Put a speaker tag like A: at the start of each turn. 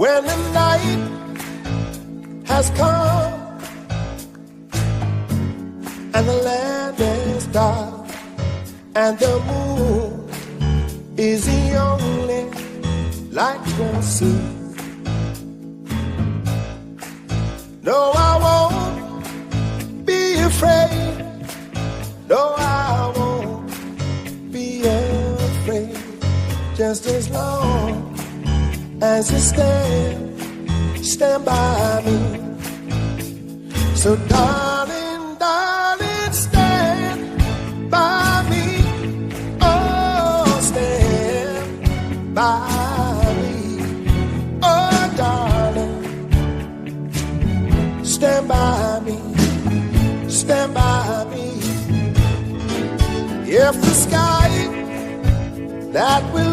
A: when the night has come and the land is dark and the moon is the only light we'll see. No, I won't be afraid. No, I won't be afraid. Just as long as you stand by me. So darling, darling, stand by me. Oh, stand by me. Oh, darling, stand by me. Stand by me. If the sky that will